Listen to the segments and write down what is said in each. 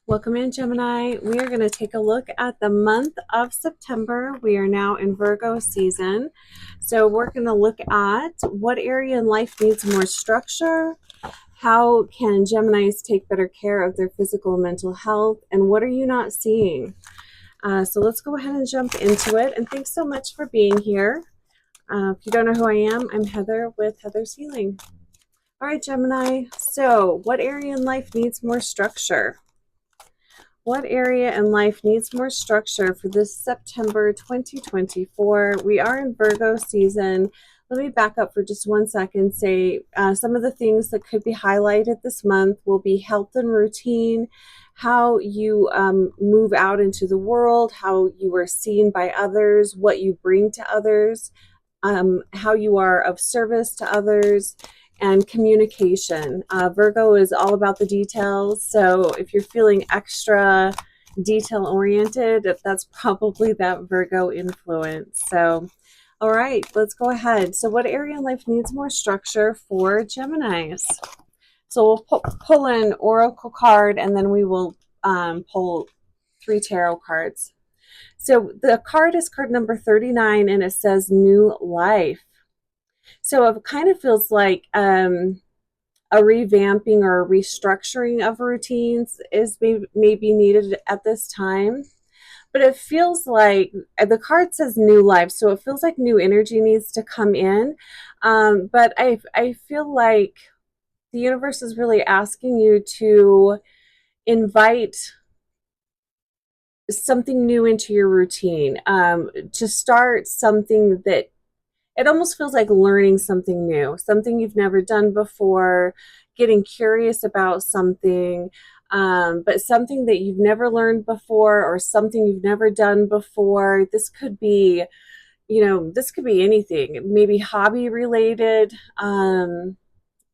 Welcome in, Gemini. We are going to take a look at the month of September. We are now in Virgo season. So we're going to look at what area in life needs more structure, how can Geminis take better care of their physical and mental health, and what are you not seeing? So let's go ahead and jump into it. And thanks so much for being here. If you don't know who I am, I'm Heather with Heather's Healing. All right, Gemini. So what area in life needs more structure? What area in life needs more structure for this September 2024? We are in Virgo season. Let me back up for just 1 second. Say some of the things that could be highlighted this month will be health and routine, how you move out into the world, how you are seen by others, what you bring to others, how you are of service to others, and communication. Virgo is all about the details, so if you're feeling extra detail oriented, that's probably that Virgo influence. So all right, let's go ahead. So what area in life needs more structure for Geminis? So we'll pull an oracle card, and then we will pull 3 tarot cards. So the card is card number 39, and it says new life. So it kind of feels like a revamping or a restructuring of routines is maybe needed at this time. But it feels like the card says new life, so it feels like new energy needs to come in. But I feel like the universe is really asking you to invite something new into your routine, to start something that it almost feels like learning something new, something you've never done before, getting curious about something, but something that you've never learned before or something you've never done before. This could be, this could be anything, maybe hobby related.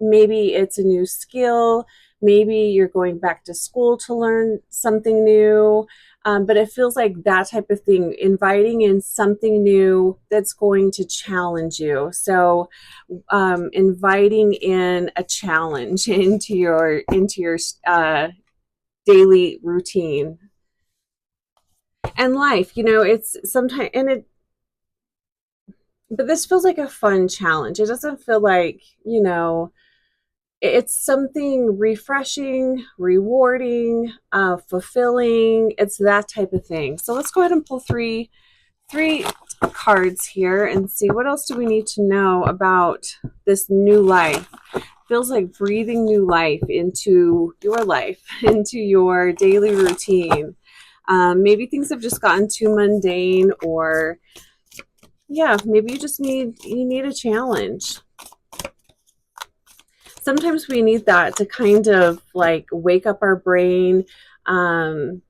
Maybe it's a new skill. Maybe you're going back to school to learn something new. But it feels like that type of thing, inviting in something new that's going to challenge you. So inviting in a challenge into your daily routine and life. It's sometimes, but this feels like a fun challenge. It doesn't feel like, it's something refreshing, rewarding, fulfilling. It's that type of thing. So let's go ahead and pull three cards here and see what else do we need to know about this new life. Feels like breathing new life into your life, into your daily routine. Maybe things have just gotten too mundane, or yeah, maybe you need a challenge. Sometimes we need that to kind of like wake up our brain, to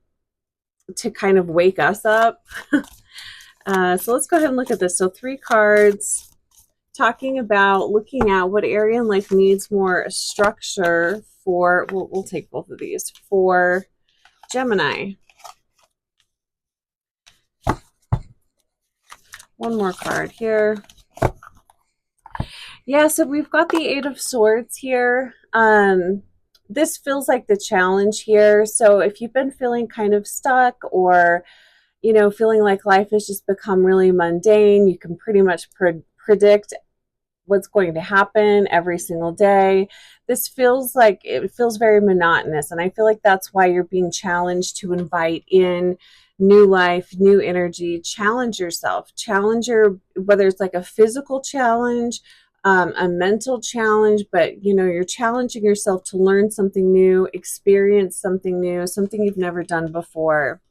kind of wake us up. So let's go ahead and look at this. So 3 cards talking about looking at what area in life needs more structure for, we'll take both of these, for Gemini. One more card here. Yeah, so we've got the 8 of Swords here. This feels like the challenge here. So if you've been feeling kind of stuck, or feeling like life has just become really mundane, you can pretty much predict what's going to happen every single day. This feels like it feels very monotonous, and I feel like that's why you're being challenged to invite in new life, new energy. Challenge yourself, whether it's like a physical challenge, a mental challenge, but you're challenging yourself to learn something new, experience something new, something you've never done before.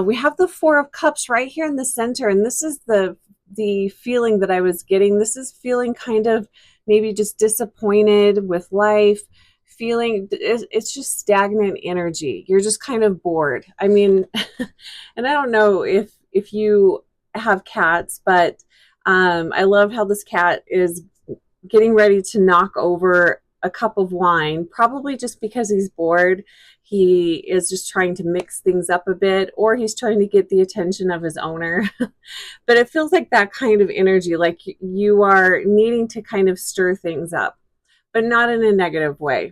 We have the 4 of Cups right here in the center, and this is the feeling that I was getting. This is feeling kind of maybe just disappointed with life, feeling it's just stagnant energy. You're just kind of bored. I mean, and I don't know if you have cats, but I love how this cat is getting ready to knock over a cup of wine, probably just because he's bored. He is just trying to mix things up a bit, or he's trying to get the attention of his owner. But it feels like that kind of energy, like you are needing to kind of stir things up, but not in a negative way.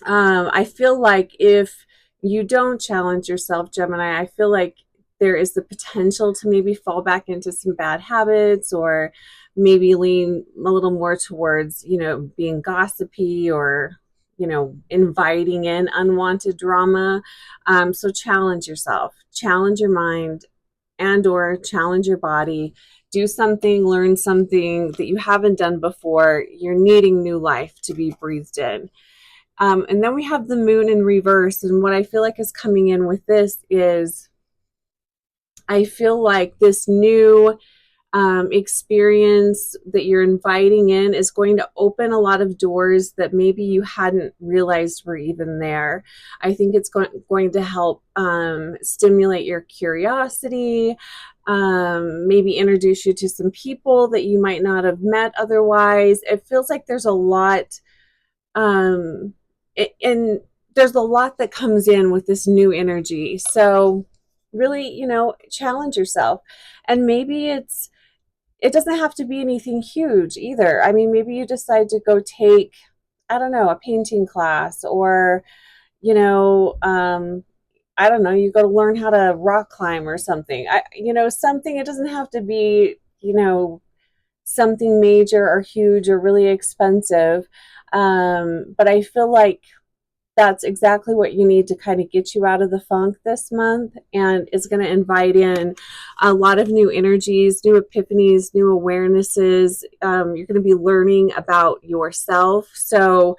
I feel like if you don't challenge yourself, Gemini, I feel like there is the potential to maybe fall back into some bad habits, or maybe lean a little more towards, being gossipy, or, inviting in unwanted drama. So challenge yourself, challenge your mind, and or challenge your body. Do something, learn something that you haven't done before. You're needing new life to be breathed in. And then we have the moon in reverse. And what I feel like is coming in with this is, I feel like this new experience that you're inviting in is going to open a lot of doors that maybe you hadn't realized were even there. I think it's going to help stimulate your curiosity, maybe introduce you to some people that you might not have met otherwise. It feels like there's a lot, and there's a lot that comes in with this new energy. So really, challenge yourself. And maybe it doesn't have to be anything huge either. I mean, maybe you decide to go take, I don't know, a painting class, or, I don't know, you go to learn how to rock climb or something. Something, it doesn't have to be, something major or huge or really expensive. But I feel like that's exactly what you need to kind of get you out of the funk this month, and it's going to invite in a lot of new energies, new epiphanies, new awarenesses. You're going to be learning about yourself, so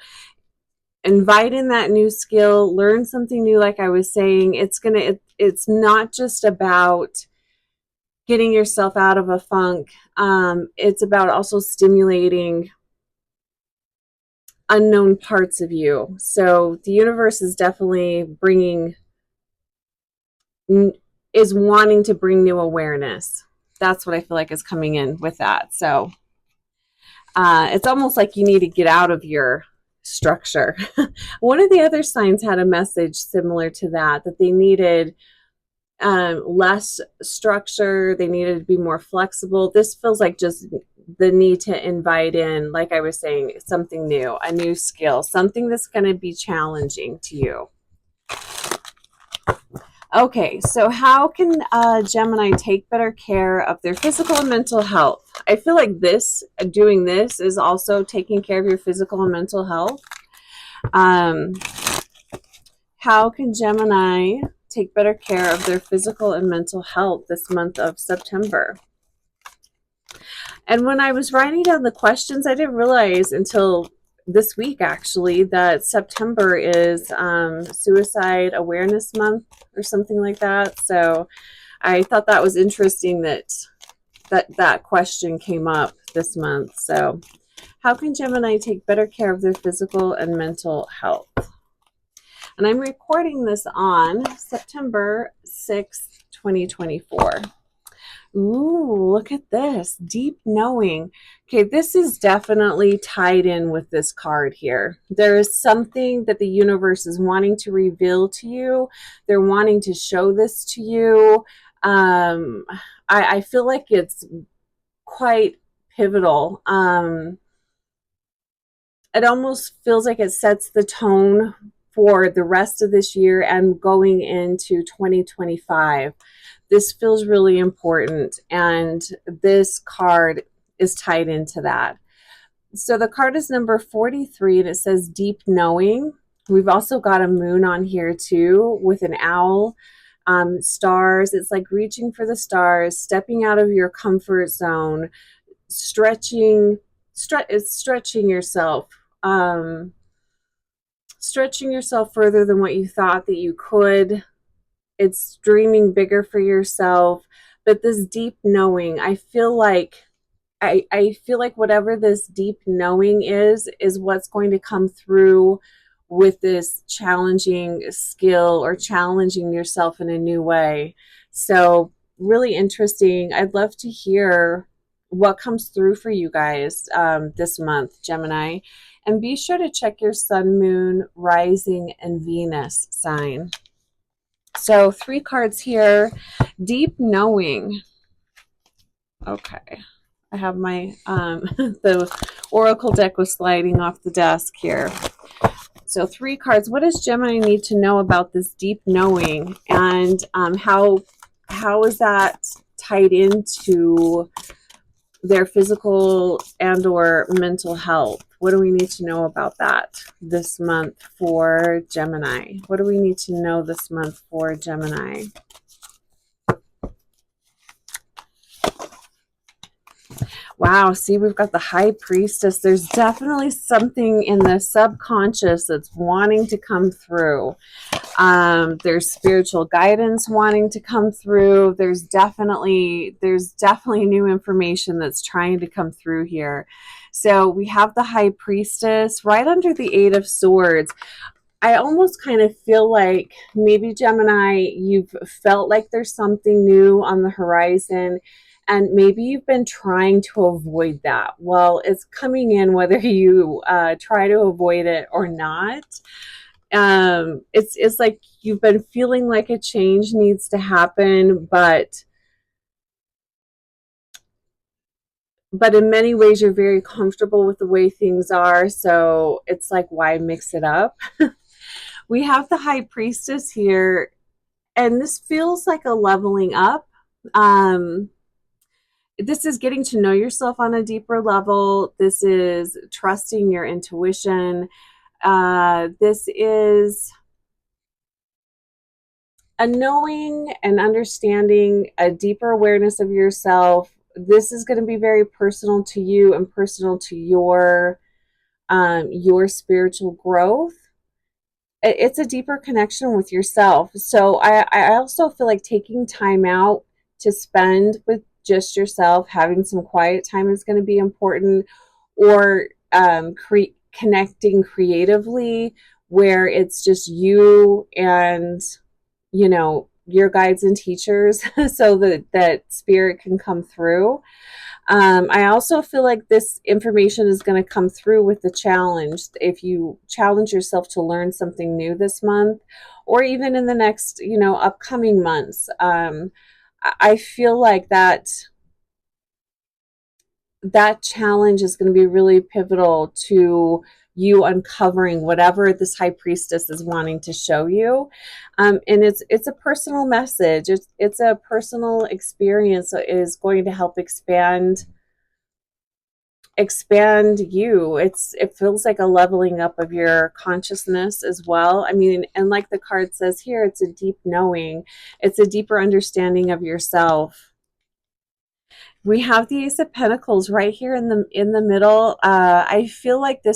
invite in that new skill, learn something new. Like I was saying, it's not just about getting yourself out of a funk. It's about also stimulating unknown parts of you. So the universe is definitely is wanting to bring new awareness. That's what I feel like is coming in with that. So it's almost like you need to get out of your structure. One of the other signs had a message similar to that they needed less structure. They needed to be more flexible. This feels like just the need to invite in, like I was saying, something new, a new skill, something that's going to be challenging to you. Okay, so how can Gemini take better care of their physical and mental health? I feel like doing this is also taking care of your physical and mental health. How can Gemini take better care of their physical and mental health this month of September? And when I was writing down the questions, I didn't realize until this week, actually, that September is Suicide Awareness Month or something like that. So I thought that was interesting that question came up this month. So how can Gemini take better care of their physical and mental health? And I'm recording this on September 6th, 2024. Ooh, look at this. Deep knowing. Okay, this is definitely tied in with this card here. There is something that the universe is wanting to reveal to you. They're wanting to show this to you. I feel like it's quite pivotal. It almost feels like it sets the tone for the rest of this year and going into 2025. This feels really important, and this card is tied into that. So the card is number 43, and it says deep knowing. We've also got a moon on here too, with an owl, stars. It's like reaching for the stars, stepping out of your comfort zone, stretching yourself, stretching yourself further than what you thought that you could. It's dreaming bigger for yourself. But this deep knowing, I feel like whatever this deep knowing is what's going to come through with this challenging skill or challenging yourself in a new way. So really interesting. I'd love to hear what comes through for you guys this month, Gemini. And be sure to check your sun, moon, rising, and Venus sign. So 3 cards here. Deep knowing. Okay. I have my, the Oracle deck was sliding off the desk here. So 3 cards. What does Gemini need to know about this deep knowing, and how is that tied into their physical and or mental health? What do we need to know about that this month for Gemini? What do we need to know this month for Gemini? Wow, see, we've got the High Priestess. There's definitely something in the subconscious that's wanting to come through. There's spiritual guidance wanting to come through. There's definitely new information that's trying to come through here. So we have the High Priestess right under the Eight of Swords. I almost kind of feel like maybe Gemini, you've felt like there's something new on the horizon, and maybe you've been trying to avoid that. Well, it's coming in whether you try to avoid it or not. It's like you've been feeling like a change needs to happen, but in many ways you're very comfortable with the way things are, so it's like, why mix it up? We have the High Priestess here, and this feels like a leveling up. This is getting to know yourself on a deeper level. This is trusting your intuition. This is a knowing and understanding, a deeper awareness of yourself. This is going to be very personal to you and personal to your spiritual growth. It's a deeper connection with yourself. So I also feel like taking time out to spend with just yourself, having some quiet time is going to be important, or connecting creatively where it's just you and, you know, your guides and teachers so that spirit can come through. I also feel like this information is going to come through with the challenge. If you challenge yourself to learn something new this month, or even in the next, upcoming months, I feel like that challenge is going to be really pivotal to you uncovering whatever this High Priestess is wanting to show you. And it's a personal message. It's a personal experience that is going to help expand you. It feels like a leveling up of your consciousness as well. I mean, and like the card says here, it's a deep knowing. It's a deeper understanding of yourself. We have the Ace of Pentacles right here in the middle. I feel like the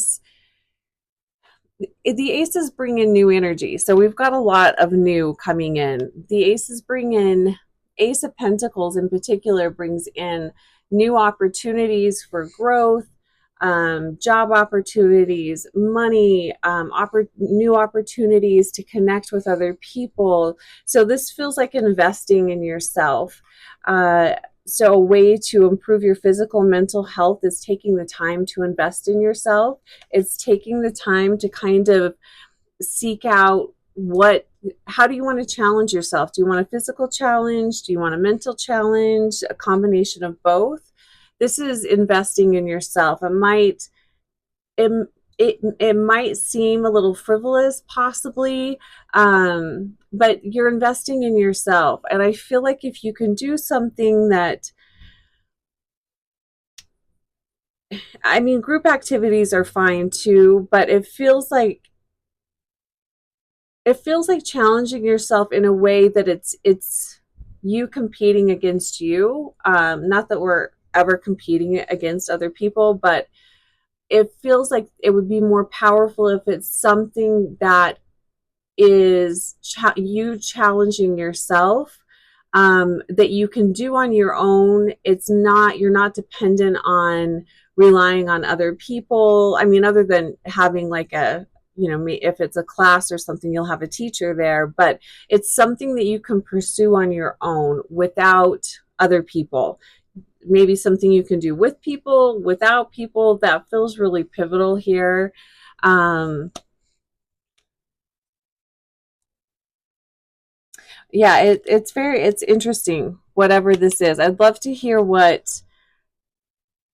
aces bring in new energy. So we've got a lot of new coming in. The aces bring in, Ace of Pentacles in particular brings in new opportunities for growth, job opportunities, money, new opportunities to connect with other people. So this feels like investing in yourself. So a way to improve your physical and mental health is taking the time to invest in yourself. It's taking the time to kind of seek out how do you want to challenge yourself? Do you want a physical challenge? Do you want a mental challenge? A combination of both? This is investing in yourself. It might seem a little frivolous, possibly, but you're investing in yourself. And I feel like if you can do something that, I mean, group activities are fine too, but it feels like challenging yourself in a way that it's you competing against you. Not that we're ever competing against other people, but it feels like it would be more powerful if it's something that is you challenging yourself, that you can do on your own. You're not dependent on relying on other people. I mean, other than having like if it's a class or something, you'll have a teacher there, but it's something that you can pursue on your own without other people. Maybe something you can do with people, without people. That feels really pivotal here. Yeah, it's interesting, whatever this is. I'd love to hear what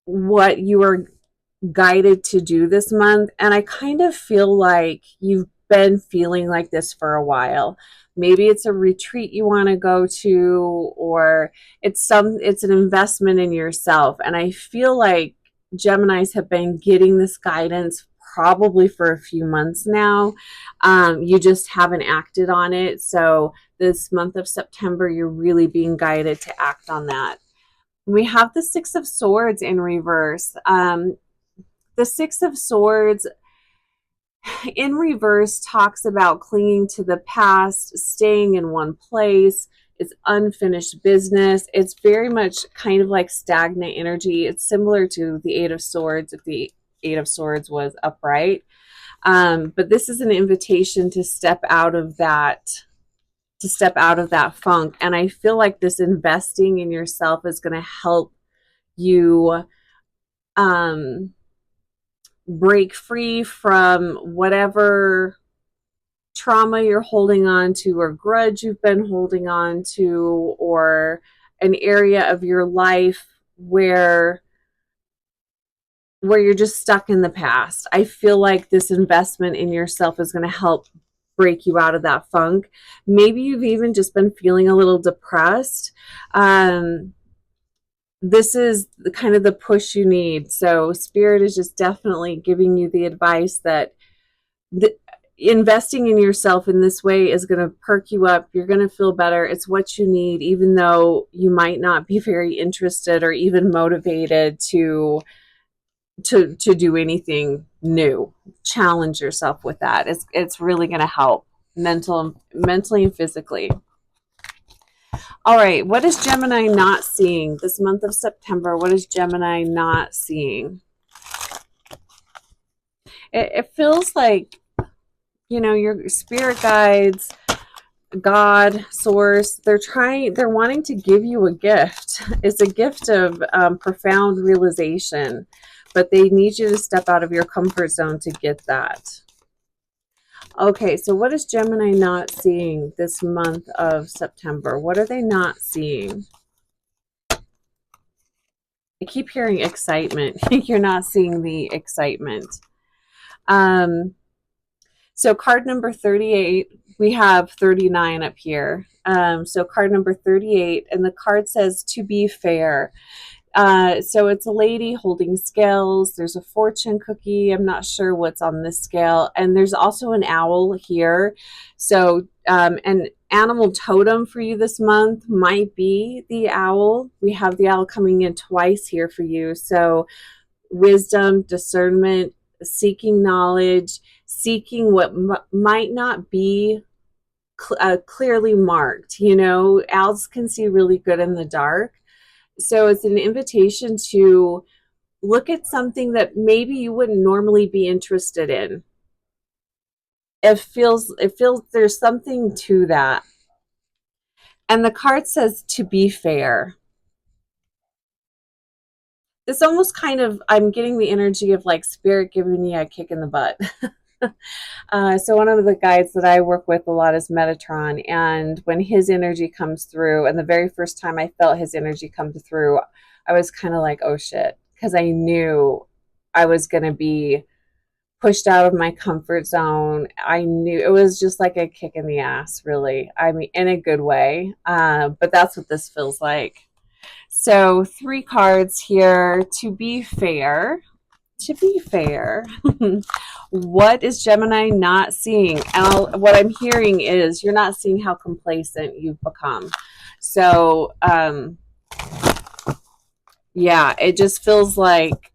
you are guided to do this month. And I kind of feel like you've been feeling like this for a while. Maybe it's a retreat you want to go to, or it's an investment in yourself. And I feel like Geminis have been getting this guidance probably for a few months now. You just haven't acted on it. So this month of September, you're really being guided to act on that. We have the Six of Swords in reverse. The Six of Swords in reverse talks about clinging to the past, staying in one place. It's unfinished business. It's very much kind of like stagnant energy. It's similar to the Eight of Swords if the Eight of Swords was upright. But this is an invitation to step out of that funk. And I feel like this investing in yourself is going to help you break free from whatever trauma you're holding on to, or grudge you've been holding on to, or an area of your life where you're just stuck in the past. I feel like this investment in yourself is going to help break you out of that funk. Maybe you've even just been feeling a little depressed. This is the kind of the push you need. So Spirit is just definitely giving you the advice that investing in yourself in this way is going to perk you up. You're going to feel better. It's what you need, even though you might not be very interested or even motivated to do anything new. Challenge yourself with that. It's really going to help mentally and physically. All right, what is Gemini not seeing this month of September? What is Gemini not seeing? It feels like, your spirit guides, God, source, they're wanting to give you a gift. It's a gift of profound realization, but they need you to step out of your comfort zone to get that. Okay, so what is Gemini not seeing this month of September? What are they not seeing? I keep hearing excitement. You're not seeing the excitement. So card number 38, we have 39 up here. So card number 38, and the card says to be fair. So it's a lady holding scales. There's a fortune cookie. I'm not sure what's on this scale. And there's also an owl here. So an animal totem for you this month might be the owl. We have the owl coming in twice here for you. So wisdom, discernment, seeking knowledge, seeking what might not be clearly marked. Owls can see really good in the dark. So it's an invitation to look at something that maybe you wouldn't normally be interested in. It feels there's something to that. And the card says to be fair. It's almost kind of, I'm getting the energy of like Spirit giving me a kick in the butt. So one of the guides that I work with a lot is Metatron, and when his energy comes through, and the very first time I felt his energy come through, I was kind of like, oh shit, because I knew I was going to be pushed out of my comfort zone. I knew it was just like a kick in the ass, really. I mean, in a good way, but that's what this feels like. So 3 cards here, to be fair. To be fair, what is Gemini not seeing? And what I'm hearing is you're not seeing how complacent you've become. So, yeah, it just feels like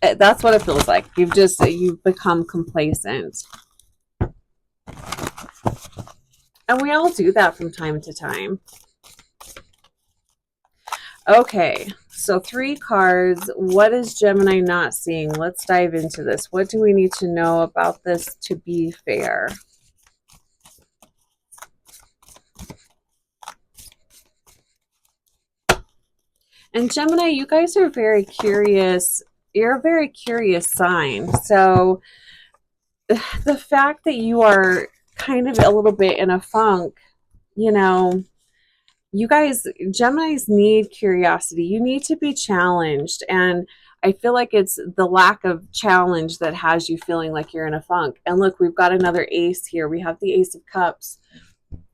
that's what it feels like. You've become complacent. And we all do that from time to time. Okay, so 3 cards. What is Gemini not seeing? Let's dive into this. What do we need to know about this to be fair? And Gemini, you guys are very curious. You're a very curious sign. So the fact that you are kind of a little bit in a funk, you guys, Geminis need curiosity. You need to be challenged. And I feel like it's the lack of challenge that has you feeling like you're in a funk. And look, we've got another ace here. We have the Ace of Cups.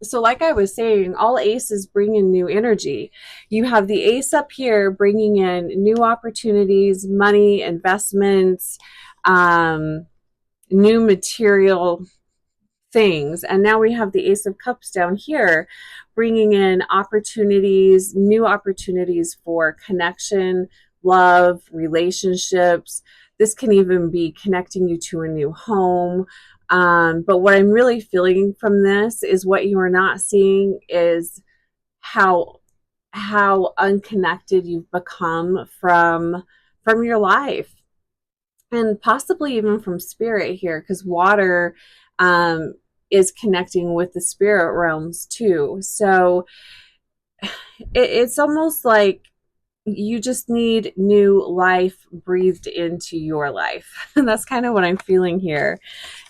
So like I was saying, all aces bring in new energy. You have the ace up here bringing in new opportunities, money, investments, um, new material things. And now we have the Ace of Cups down here, bringing in opportunities, new opportunities for connection, love, relationships. This can even be connecting you to a new home. But what I'm really feeling from this is what you are not seeing is how unconnected you've become from your life, and possibly even from spirit here, because water um, is connecting with the spirit realms too. So it's almost like you just need new life breathed into your life. And that's kind of what I'm feeling here.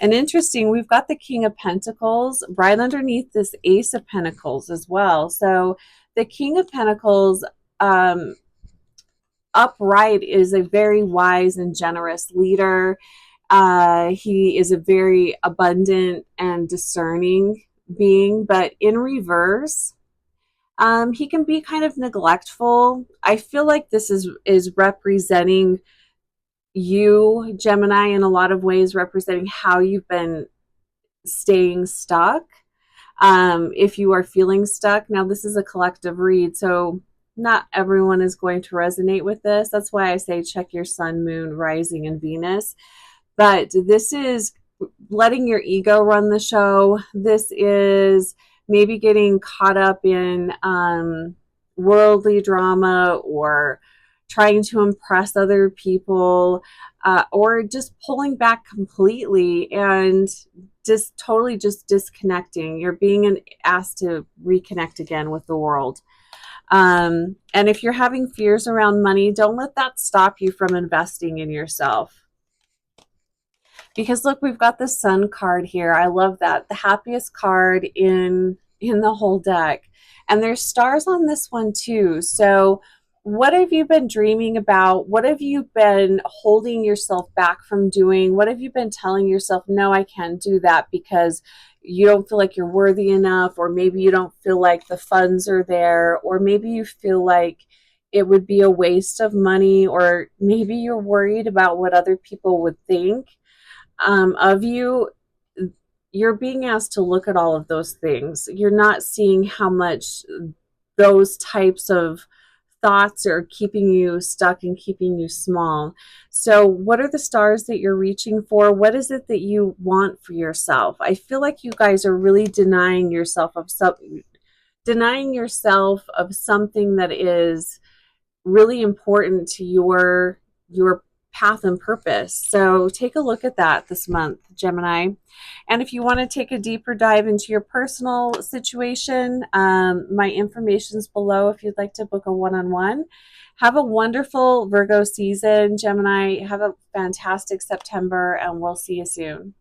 And interesting, we've got the King of Pentacles right underneath this Ace of Pentacles as well. So the King of Pentacles upright is a very wise and generous leader. He is a very abundant and discerning being, but in reverse, he can be kind of neglectful. I feel like this is representing you, Gemini, in a lot of ways, representing how you've been staying stuck. If you are feeling stuck, now this is a collective read, so not everyone is going to resonate with this. That's why I say check your sun, moon, rising, and Venus. But this is letting your ego run the show. This is maybe getting caught up in worldly drama, or trying to impress other people, or just pulling back completely and just totally just disconnecting. You're being asked to reconnect again with the world. And if you're having fears around money, don't let that stop you from investing in yourself. Because look, we've got the Sun card here. I love that. The happiest card in the whole deck. And there's stars on this one too. So what have you been dreaming about? What have you been holding yourself back from doing? What have you been telling yourself, no, I can't do that because you don't feel like you're worthy enough, or maybe you don't feel like the funds are there, or maybe you feel like it would be a waste of money, or maybe you're worried about what other people would think of you. You're being asked to look at all of those things. You're not seeing how much those types of thoughts are keeping you stuck and keeping you small. So what are the stars that you're reaching for? What is it that you want for yourself? I feel like you guys are really denying yourself of something that is really important to your path and purpose. So take a look at that this month, Gemini. And if you want to take a deeper dive into your personal situation, my information's below if you'd like to book a one-on-one. Have a wonderful Virgo season, Gemini. Have a fantastic September, and we'll see you soon.